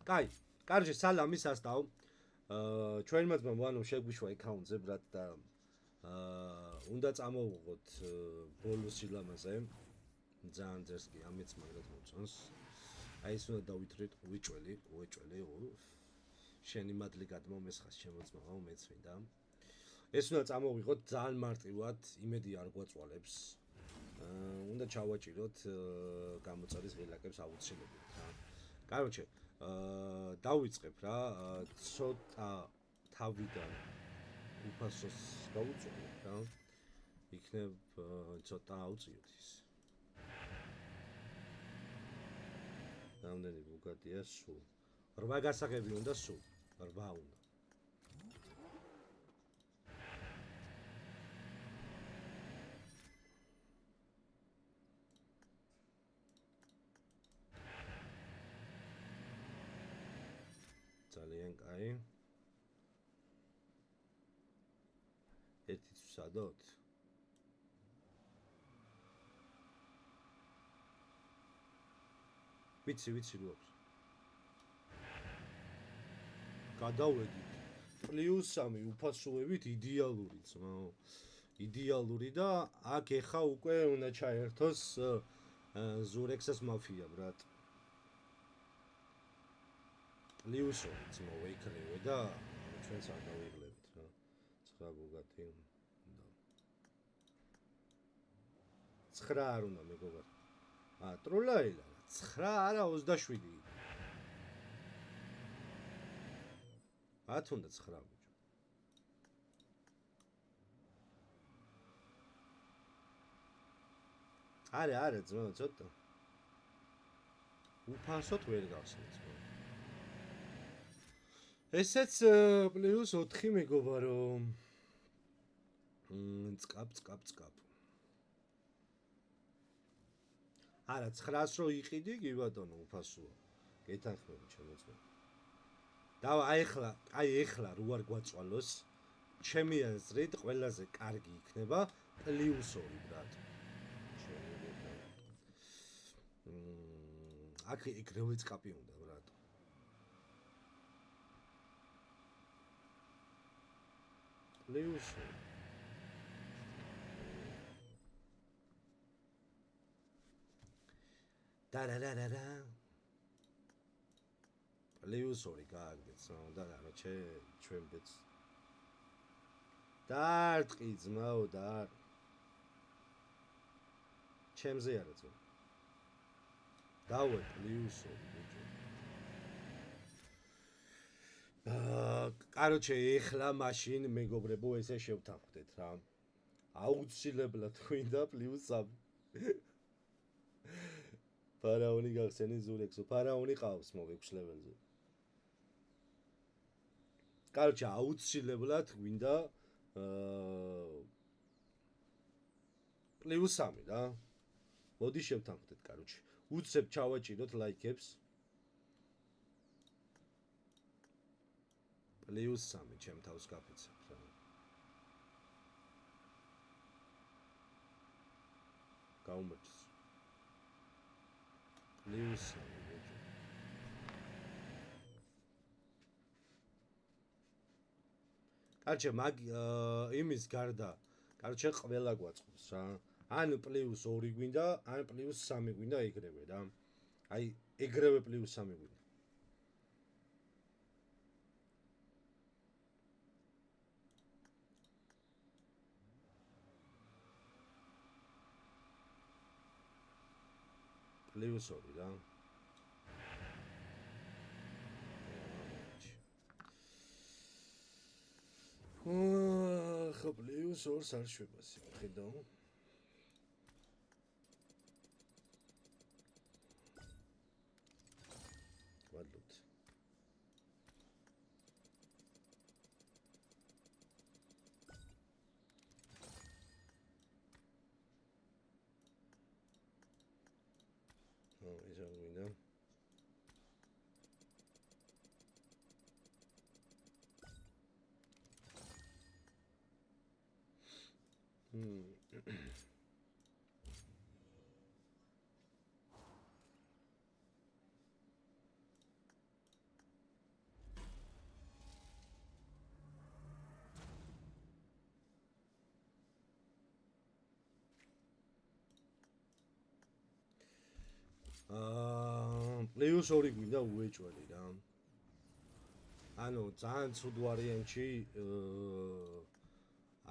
კაი, კარგი, სალამი სასტავ. ჩვენმა ძმამ ვანო შეგვიშვა აკაუნტზე ბრატ და უნდა წამოვუღოთ ბოლოს ილამაზე. ძალიან ძერს კი ამეც მაგრად მოწონს. აი ეს უნდა დავითრეთ უეჭველი. შენი მადლი გადმომესხას შემოწმაო მეც ვინდა. ეს უნდა წამოვიღოთ ძალიან მარტივად, იმედი არ გვაწვალებს. უნდა ჩავაჭიროთ გამოწარის ღილაკებს აუცილებლად რა. კაროჩე, დავიწყებ რა, ცოტა თავიდან უფასოს გავუწევთ რა. იქნებ ცოტა აუწიოთ ის. რამდენი ბუგატია სულ? 8 გასაღები უნდა სულ. 8 უნდა. ძალიან კაი. ერთიც ვსადოთ? ვიცი რო აქვს. გადავედით. +3 უფასოებით იდეალური ძმაო. იდეალური და აქ ეხა უკვე უნდა ჩაერთოს ზურექსას მაფია ბრატ. +2 ძმაო იქნებოდა და ჩვენც არ დავიღლებთ რა. 9 ბუგატი. 9 არ უნდა მეგობარ. ტროლაილა 9 არა 27. მათ უნდა 9 ბიჭო. არა ძმაო ცოტა. უფასოდ ვერ გავსწრებ ძმაო. ესეც +4 მეგობარო. წკაპ. არა 900 რო იყიდი კი ბატონო უფასოა. გეთანხმები ჩემო ძმა. დავა აი ეხლა რო არ გვაწვალოს, ჩემი აზრით ყველაზე კარგი იქნება +2 ბრატ. აქ ეგრევე წკაპი უნდა ბრატ. +2 და +2 გააგდეთ და რა ჩვენ ბეც დაარტყი ძმაო და ჩემზე არა ძმა დავე +2 ბიჭო კაროჩე ეხლა მაშინ მეგობრებო ესე შევთანხმდეთ რა აუცილებლად გვინდა +3 ფარაონი გახსენი ზურექსო ფარაონი ყავს მოგექვს ლეველზე კაროჩე აუცილებლად გვინდა +3 რა მოდი შევთანხმდეთ კაროჩე უცებ ჩავაჭიროთ ლაიქებს +3 ჩემ თავს გაფიცებ რა გაუმეჩს +3 კარჩე მაგ იმის გარდა კარჩე ყველა გვაწყობს რა ან +2 გვინდა ან +3 გვინდა ეგრევე რა აი ეგრევე +3 გვინდა +2 რა ხო +2 არ შვება ხედავ ვადლოთ ეს არ გვინდა პლუს 2 გვინდა უეჭველი რა. ანუ ძალიან ცუდ ვარიანტში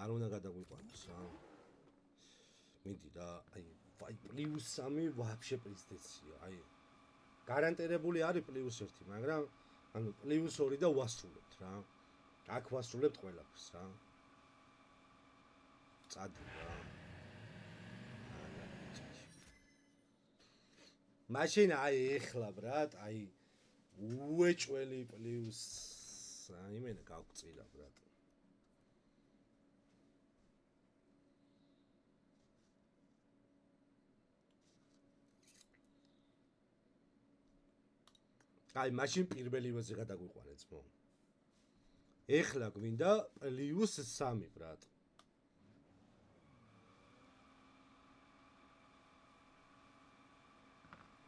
არ უნდა გადაგვიყვანოს რა. მიდი რა, აი პლუს 3 ვაფშე პრიზდეცია, აი გარანტირებული არის პლუს 1, მაგრამ ანუ პლუს 2 და ვასრულებთ რა. აქ ვასრულებთ ყველაფერს რა. წადი რა. მაშინ აი ეხლა ბრატ, აი უეჭველი პლუს იმენა გავწირა ბრატ. აი მაშინ პირველივეზე გადაგვიყვანეთ ძმო. ეხლა გვინდა პლუს 3 ბრატ.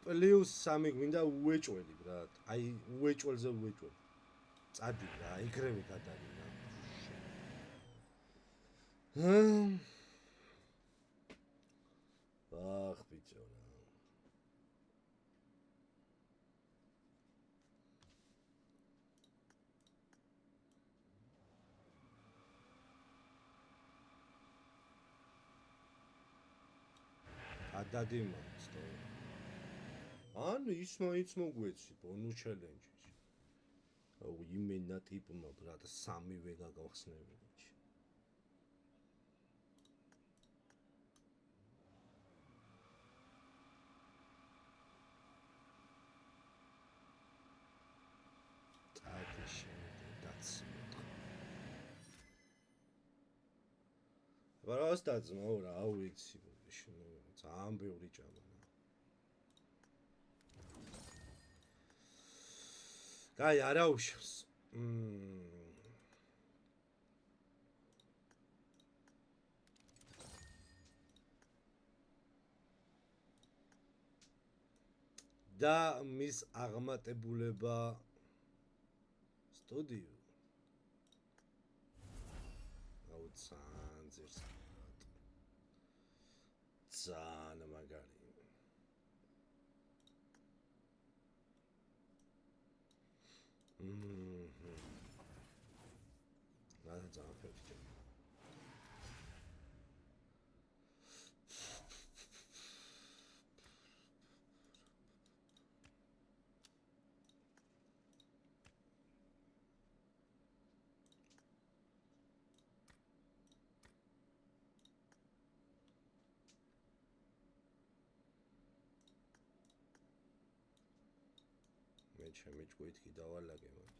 პლუს 3 გვინდა უეჭველი ბრატ. აი უეჭველზე უეჭველი. წადი რა, ეგრევე გადარი რა. ახ ბიჭო რა. ადადი მომწო. ანუ ის მაინც მოგვეცი ბონუს ჩელენჯში. აუ იმენა ტიპმა ბრატ 3-ვე გაგახსნევინე. Просто ძმაო რა ვიცი შენ ძალიან ბევრი ჭამა. კაი არა უშავს. და მის აღმატებულება სტუდიო. აუ ძალიან ძერს. ძალიან მაგარი. რა ძალიან ფერჩი. მე ჩემი ჭკვით კი დავალაგე მან.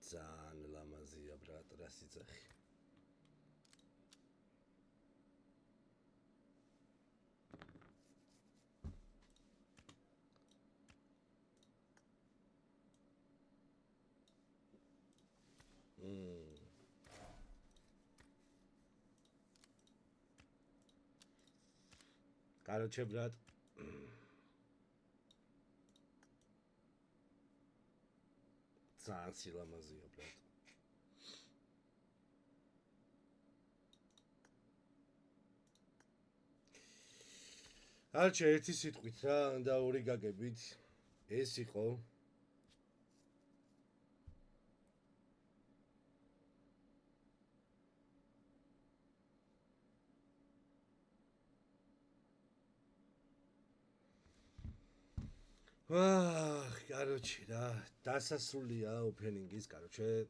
ძალიან ლამაზია ბრატ რა სიძახი. Короче, брат. ძალიან სილამაზეა, ბრატ. არჩე ერთი სიტყვით რა და ორი გაგებით. ეს იყო короче რა დასასრულია ოფენინგის, короче